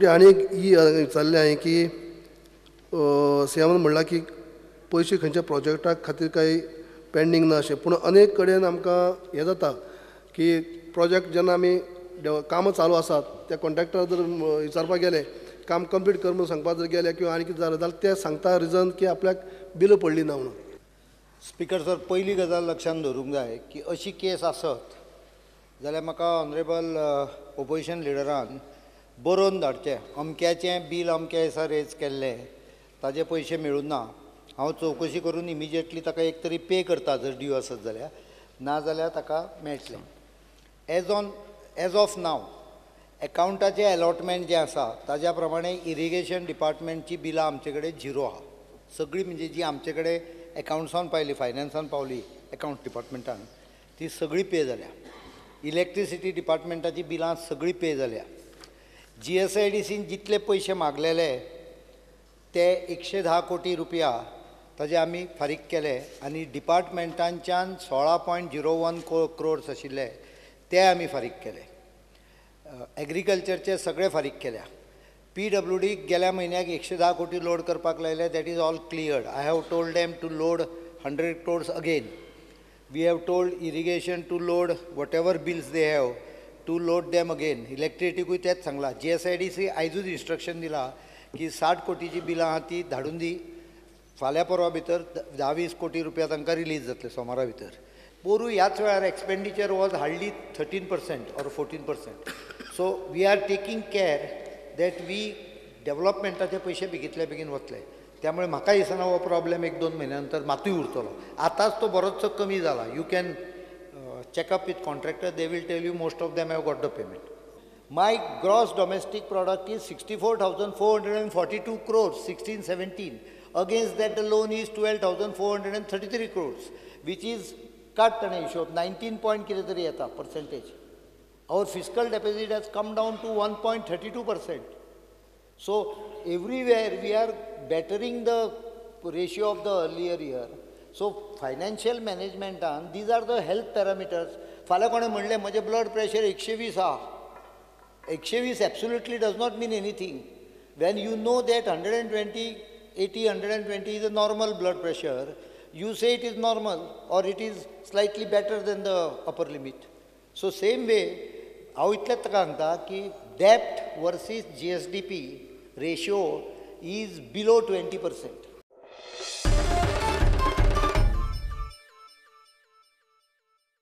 आणि एक विचारलें हांवें की सीएमान म्हणलां की पयशे खंयच्या प्रोजेक्टा खातीर काही पेंडींग ना अशें, पूण अनेक कडेन आमकां हें जाता की प्रोजेक्ट जेन्ना आमी कामां चालू आसात त्या कॉन्ट्रॅक्टर जर विचारपाक गेले काम कंप्लीट कर म्हणून सांगपाक जर गेले किंवा आनी कितें जालें जाल्यार ते सांगता रिजन की आपल्याक बिलां पडली ना म्हणून. स्पिकर सर, पयली गजाल लक्षांत दवरूंक जाय की अशी केस आसत जाल्यार म्हाका ऑनरेबल ओपोजिशन लिडरान बरोवन धाडचें, अमक्याचें बील अमक्या दिसा रेज केल्लें, ताजे पयशे मेळूं ना, हांव चवकशी करून इमिजिएटली ताका एक तरी पे करता जर ड्यू आसत जाल्यार, नाजाल्यार ताका मेळटलें. एज ऑफ नाव एकावंटाचें अलॉटमेंट जें आसा ताज्या प्रमाणे इरिगेशन डिपार्टमेंटची बिलां आमचे कडेन झिरो आहा. सगळीं म्हणजे जी आमचे कडेन एकावंट्सान पावली, फायनान्सान पावली एकावंट डिपार्टमेंटान, ती सगळीं पे जाल्या. इलेक्ट्रिसिटी डिपार्टमेंटाची बिलां सगळीं पे जाल्या. GSIDCन जितले पयशे मागलेले ते 110 कोटी रुपया ताजे आमी फारीक केले आनी डिपार्टमेंटांच्यान 16.01 crores आशिल्ले ते आमी फारीक केले. एग्रीकल्चरचे सगळे फारीक केल्या. PWD गेल्या म्हयन्याक 110 कोटी लोड करपाक लायले. That is all cleared. I have told them to load 100 crores again. We have told irrigation to load whatever bills they have to load them again. इलेक्ट्रिसिटीकूय तेच सांगलां. GSIDC आयजूच इन्स्ट्रक्शन दिलां की 60 कोटीची बिलां आहा ती धाडून दी. फाल्यां परवा भितर 10-20 कोटी रुपया तांकां रिलीज जातले सोमारा भितर. पोरू ह्याच वेळार expenditure was hardly 13% or 14%. So we are taking care that we डेव्हलपमेंटाचे पयशे बेगींतल्या बेगीन वतले. त्यामुळे म्हाका दिसना हो प्रॉब्लेम 1-2 म्हयन्या नंतर मातूय उरतलो. आतांच तो बरोचसो कमी जाला. You can check-up with contractor, they will tell you most of them have got the payment. My gross domestic product is 64,442 crores, 16-17. Against that the loan is 12,433 crores, which is cut an issue of 19 point percentage. Our fiscal deficit has come down to 1.32%. So everywhere we are bettering the ratio of the earlier year. So financial management, these are the health parameters. फाल्यां कोणें म्हणलें म्हजें blood pressure 120 आहा. 120 absolutely does not mean anything. When you know that 120, 80, 120 is a normal blood pressure, you say it is normal or it is slightly better than the upper limit. So same way, हांव इतलेंच ताका सांगता की debt versus GSDP ratio is below 20%.